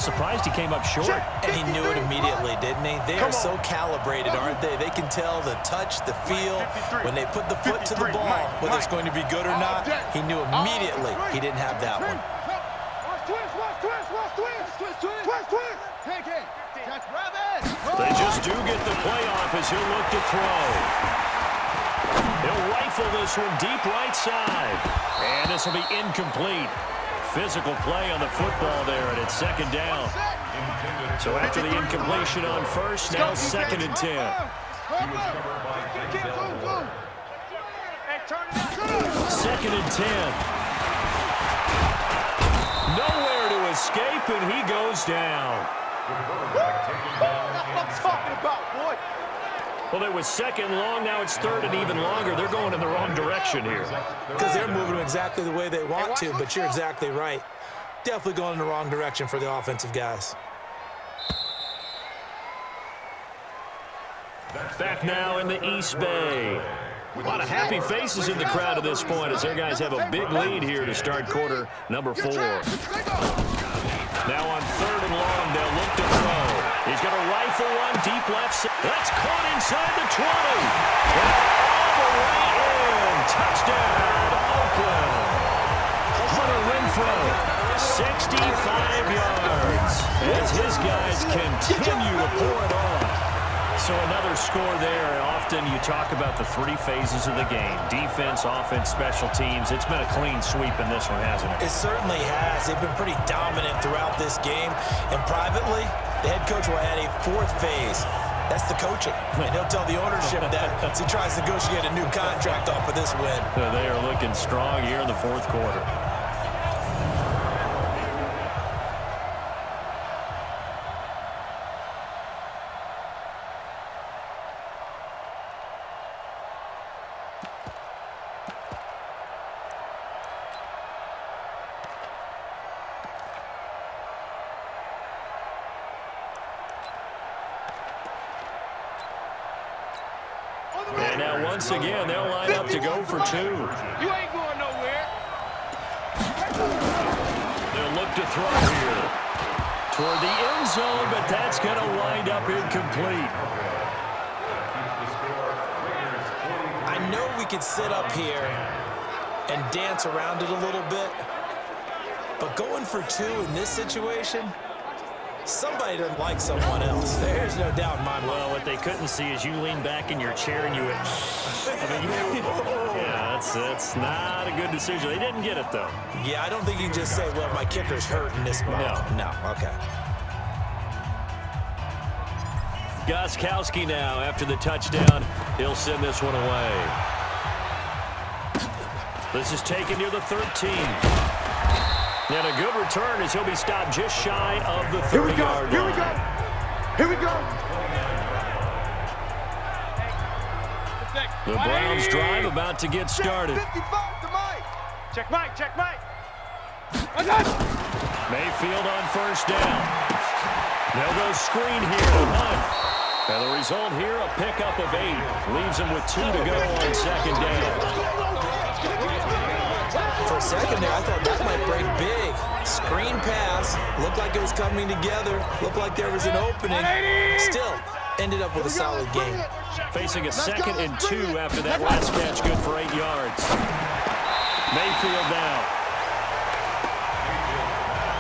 Surprised he came up short. And he knew it immediately, didn't he? They are so calibrated, aren't they? They can tell the touch, the feel. When they put the foot to the ball, whether it's going to be good or not, he knew immediately he didn't have that one. They just do get the play off as he'll look to throw. He'll rifle this one deep right side. And this will be incomplete. Physical play on the football there, and it's second down. So after the incompletion on first, now second and 10. Second and 10. Nowhere to escape, and he goes down. That's what I'm talking about, boy. Well, it was second long. Now it's third and even longer. They're going in the wrong direction here. Because they're moving exactly the way they want to, but you're exactly right. Definitely going in the wrong direction for the offensive guys. Back now in the East Bay. A lot of happy faces in the crowd at this point as their guys have a big lead here to start quarter number 4. Now on third and long, they'll look to throw. He's going to rifle one deep left side. That's caught inside the 20. And all the way in. Touchdown, Oakland. Hunter Renfrow, 65 yards as his guys continue to pour it on. So another score there. Often you talk about the 3 phases of the game. Defense, offense, special teams. It's been a clean sweep in this one, hasn't it? It certainly has. They've been pretty dominant throughout this game. And privately, the head coach will add a 4th phase. That's the coaching. And he'll tell the ownership that as he tries to negotiate a new contract off of this win. They are looking strong here in the 4th quarter. And now once again, they'll line up to go for 2. You ain't going nowhere. They'll look to throw here. Toward the end zone, but that's going to wind up incomplete. I know we could sit up here and dance around it a little bit, but going for 2 in this situation, somebody doesn't like someone else. There's no doubt in my mind. Well, what they couldn't see is you lean back in your chair and you went, yeah, that's not a good decision. They didn't get it, though. Yeah, I don't think you can just say, well, my kicker's hurt in this moment. No, okay. Gostkowski now, after the touchdown, he'll send this one away. This is taken near the 13. And a good return as he'll be stopped just shy of the 30-yard line. Here we go. Here we go. The Browns drive about to get started. 55 to Mike. Check Mike. Mayfield on first down. They'll go screen here to Hunt. And the result here, a pickup of 8. Leaves him with 2 to go on second down. For a second there, I thought that might break big. Screen pass. Looked like it was coming together. Looked like there was an opening. Still, ended up with a solid game. Facing a 2nd and 2 after that last catch, good for 8 yards. Mayfield now.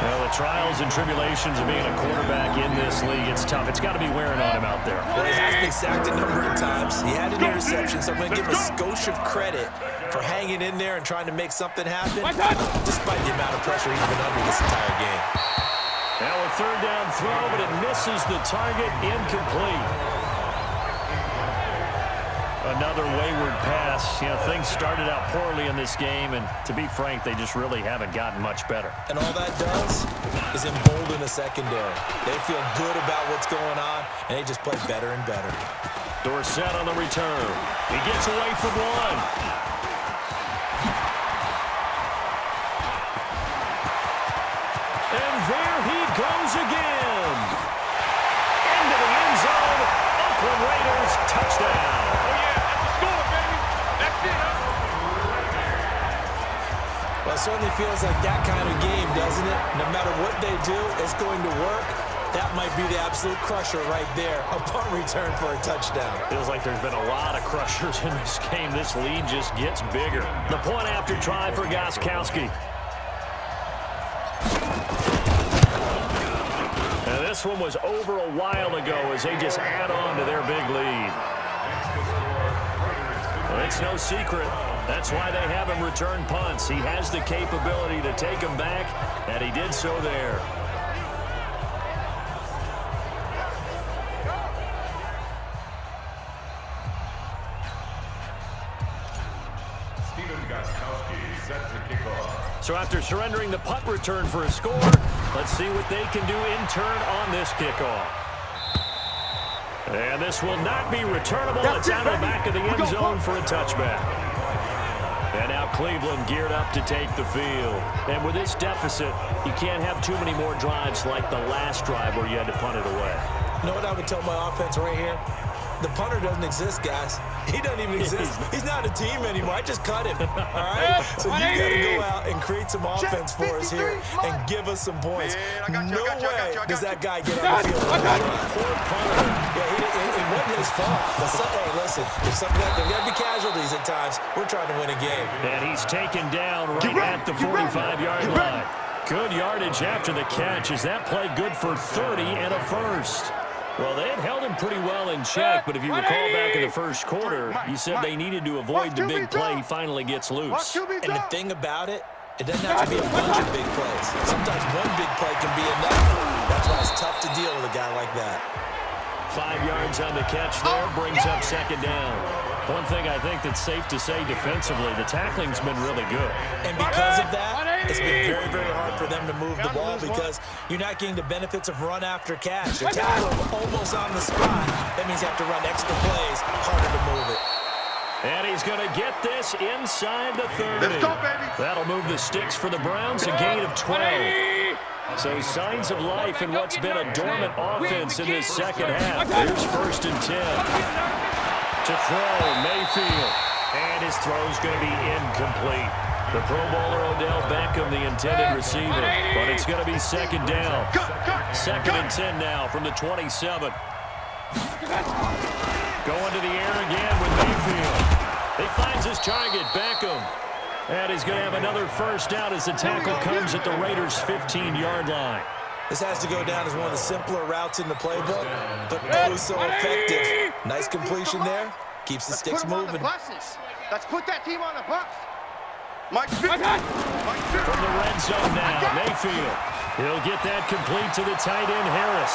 Well, the trials and tribulations of being a quarterback in this league, it's tough. It's got to be wearing on him out there. Well, he has been sacked a number of times. He had an interception, so I'm going to give him a skosh of credit for hanging in there and trying to make something happen, despite the amount of pressure he's been under this entire game. Now a 3rd down throw, but it misses the target, incomplete. Another wayward pass. You know, things started out poorly in this game, and to be frank, they just really haven't gotten much better. And all that does is embolden the secondary. They feel good about what's going on, and they just play better and better. Dorsett on the return. He gets away from one. And there he goes again. Into the end zone. Oakland Raiders touchdown. certainly feels like that kind of game, doesn't it? No matter what they do, it's going to work. That might be the absolute crusher right there. A punt return for a touchdown. Feels like there's been a lot of crushers in this game. This lead just gets bigger. The point after try for Gostkowski. Now this one was over a while ago as they just add on to their big lead. Well, it's no secret. That's why they have him return punts. He has the capability to take them back, and he did so there. So after surrendering the punt return for a score, let's see what they can do in turn on this kickoff. And this will not be returnable. It's out of the back of the end zone for a touchback. And now Cleveland geared up to take the field. And with this deficit, you can't have too many more drives like the last drive where you had to punt it away. You know what I would tell my offense right here? The punter doesn't exist, guys. He doesn't even exist. He's not a team anymore. I just cut him. All right? So you got to go out and create some offense for us here and give us some points. No way does that guy get on the field. Poor punter. Yeah, it wasn't his fault. Hey, listen, there's got to be casualties at times. We're trying to win a game. And he's taken down right at the 45-yard line. Good yardage after the catch. Is that play good for 30 and a first? Well, they had held him pretty well in check, but if you recall back in the first quarter, you said they needed to avoid the big play. He finally gets loose. And the thing about it, it doesn't have to be a bunch of big plays. Sometimes one big play can be enough. That's why it's tough to deal with a guy like that. 5 yards on the catch there, brings up second down. One thing I think that's safe to say defensively, the tackling's been really good. And because of that, it's been very, very hard for them to move the ball because you're not getting the benefits of run after catch. You're tackling almost on the spot. That means you have to run extra plays, harder to move it. And he's going to get this inside the 30. Let's go, baby. That'll move the sticks for the Browns, a gain of 12. So signs of life in what's been a dormant offense in this second half. Here's 1st and 10. To throw, Mayfield. And his throw's going to be incomplete. The Pro Bowler Odell Beckham, the intended receiver. But it's going to be second down. 2nd and 10 now from the 27. Going to the air again with Mayfield. He finds his target, Beckham. And he's going to have another first down as the tackle comes at the Raiders' 15-yard line. This has to go down as one of the simpler routes in the playbook, but oh so effective. Nice completion there. Keeps the sticks moving. Let's put that team on the bus. From the red zone now, Mayfield. He'll get that complete to the tight end, Harris.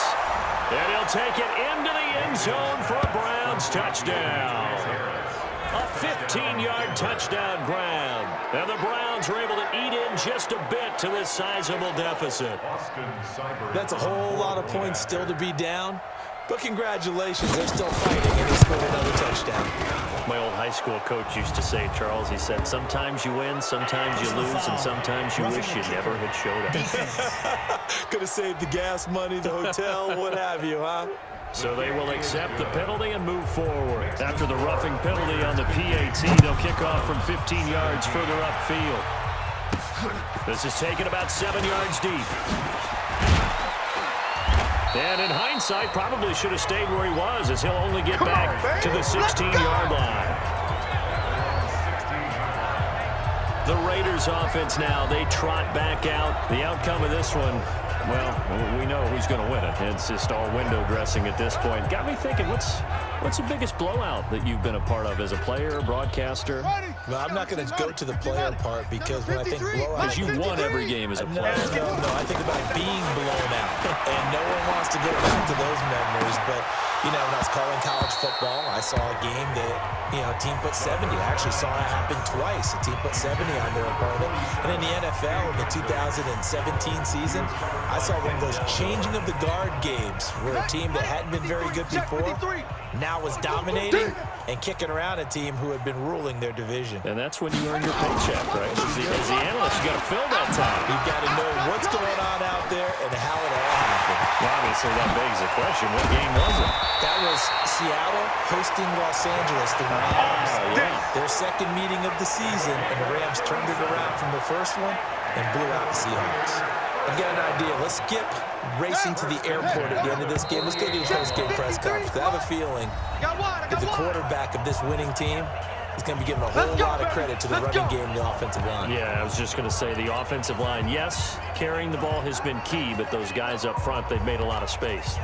And he'll take it into the end zone for a Browns touchdown. A 15-yard touchdown ground. And the Browns are able to eat in just a bit to this sizable deficit. That's a whole lot of points still to be down. But congratulations, they're still fighting, and they scored another touchdown. My old high school coach used to say, Charles, he said, sometimes you win, sometimes you lose, and sometimes you wish you never had showed up. Could have saved the gas money, the hotel, what have you, huh? So they will accept the penalty and move forward. After the roughing penalty on the PAT, they'll kick off from 15 yards further upfield. This is taken about 7 yards deep. And in hindsight, probably should have stayed where he was, as he'll only get back to the 16-yard line. The Raiders offense now, they trot back out. The outcome of this one, well, we know who's going to win it. It's just all window dressing at this point. Got me thinking, what's the biggest blowout that you've been a part of as a player, broadcaster? Well, I'm not going to go to the player part because when I think blowout... Because you won every game as a player. No, I think about being blown out. And no one wants to go back to those memories. But, you know, when I was calling college football, I saw a game that, you know, a team put 70. I actually saw it happen twice. A team put 70 on their opponent. And in the NFL, in the 2017 season, I saw one of those changing of the guard games where a team that hadn't been very good before now was dominating and kicking around a team who had been ruling their division. And that's when you earn your paycheck, right? As the analyst, you got to fill that time. You've got to know what's going on out there and how it all happened. Obviously, that begs the question, what game was it? That was Seattle hosting Los Angeles, the Rams. Their second meeting of the season, and the Rams turned it around from the first one and blew out the Seahawks. I've got an idea. Let's skip racing to the airport at the end of this game. Let's go to the post-game press conference. I have a feeling that the quarterback of this winning team is going to be giving a whole lot of credit to the running game and the offensive line. Yeah, I was just going to say the offensive line, yes, carrying the ball has been key, but those guys up front, they've made a lot of space.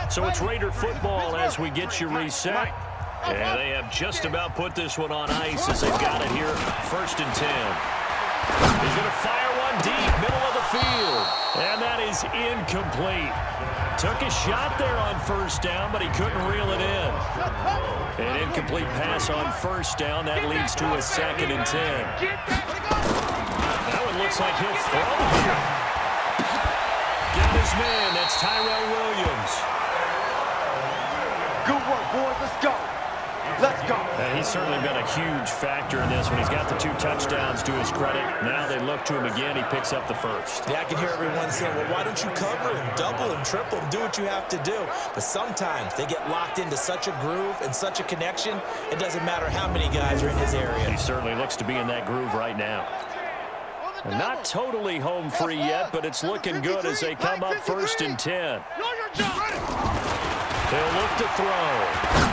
So it's Raider football as we get you reset. And they have just about put this one on ice as they've got it here, 1st and 10. He's going to fire one deep, middle of the field. And that is incomplete. Took a shot there on 1st down, but he couldn't reel it in. An incomplete pass on 1st down. That leads to a 2nd and 10. Now it looks like he'll throw here. Got his man. That's Tyrell Williams. Good work, boys. Let's go. Let's go. And he's certainly been a huge factor in this when he's got the 2 touchdowns to his credit. Now they look to him again. He picks up the 1st. Yeah, I can hear everyone saying, well, why don't you cover him, double him, triple him, do what you have to do. But sometimes they get locked into such a groove and such a connection, it doesn't matter how many guys are in his area. He certainly looks to be in that groove right now. And not totally home free yet, but it's looking good as they come up 1st and 10. They'll look to throw.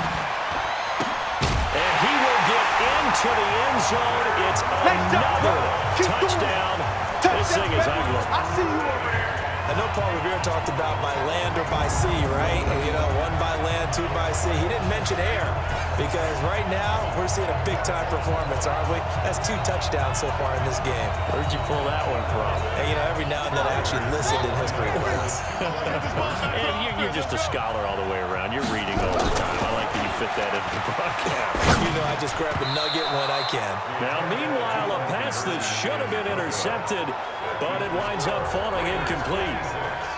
And he will get into the end zone. It's another touchdown. This thing is ugly. I see you over there. I know Paul Revere talked about by land or by sea, right? You know, 1 by land, 2 by sea. He didn't mention air because right now we're seeing a big-time performance, aren't we? That's 2 touchdowns so far in this game. Where'd you pull that one from? And, you know, every now and then I actually listened in history class. And you're just a scholar all the way around. You're reading all the time. I like that you fit that into the broadcast. You know, I just grab a nugget when I can. Now, meanwhile, a pass that should have been intercepted, but it winds up falling incomplete.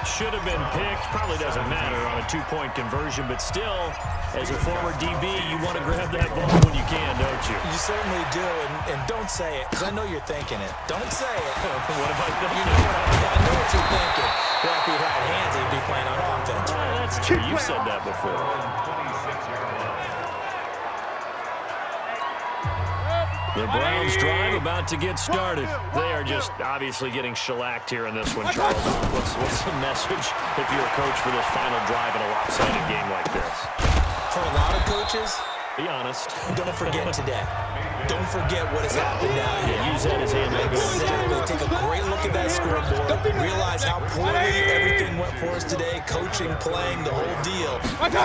Should have been picked. Probably doesn't matter on a 2-point conversion, but still, as a former DB, you want to grab that ball when you can, don't you? You certainly do, and don't say it, because I know you're thinking it. Don't say it. What am I thinking? You know I know what you're thinking. Well, if he'd had hands, he'd be playing on offense. That's true. You've said that before. The Browns drive about to get started. They are just obviously getting shellacked here in this one, Charles. What's the message if you're a coach for this final drive in a lopsided game like this? For a lot of coaches, Be honest. don't forget today. Don't forget what has happened now. Yeah, use that as ammo. Exactly. Take a great look at that scoreboard. Realize how poorly everything went for us today. Coaching, playing, the whole deal. And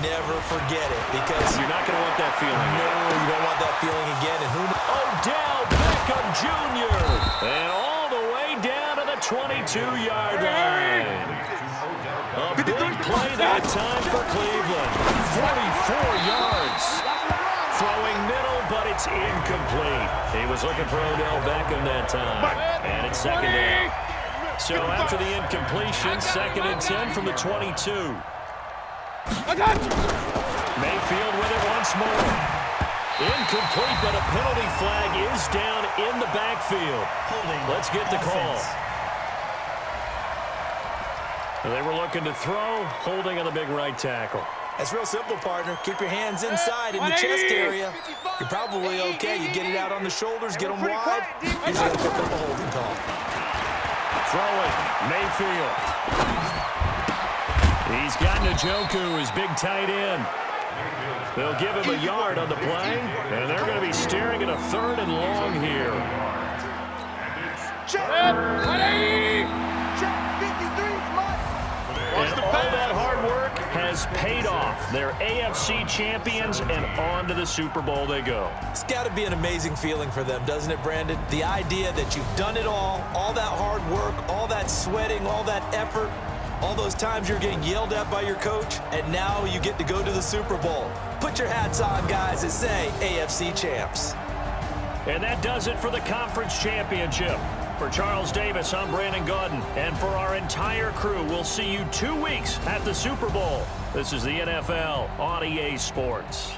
never forget it, because You're not going to want that feeling. no, you don't want that feeling again. And who knows? Odell Beckham Jr. And all the way down to the 22-yard line. A big play that time for Cleveland. 44 yards. Throwing middle, but it's incomplete. He was looking for Odell Beckham that time. And it's 2nd down. So after the incompletion, 2nd and 10 from the 22. Mayfield with it once more. Incomplete, but a penalty flag is down in the backfield. Let's get the call. They were looking to throw, holding on the big right tackle. That's real simple, partner. Keep your hands inside in the chest area. You're probably okay. You get it out on the shoulders, get them wide. You're just going to pick up a holding call. Throwing, Mayfield. He's got Njoku, his big tight end. They'll give him a yard on the play, and they're going to be staring at a 3rd and long here. And all that hard work has paid off. They're AFC champions, and on to the Super Bowl they go. It's got to be an amazing feeling for them, doesn't it, Brandon? The idea that you've done it all that hard work, all that sweating, all that effort, all those times you're getting yelled at by your coach, and now you get to go to the Super Bowl. Put your hats on, guys, and say AFC champs. And that does it for the conference championship. For Charles Davis, I'm Brandon Gaudin. And for our entire crew, we'll see you 2 weeks at the Super Bowl. This is the NFL on EA Sports.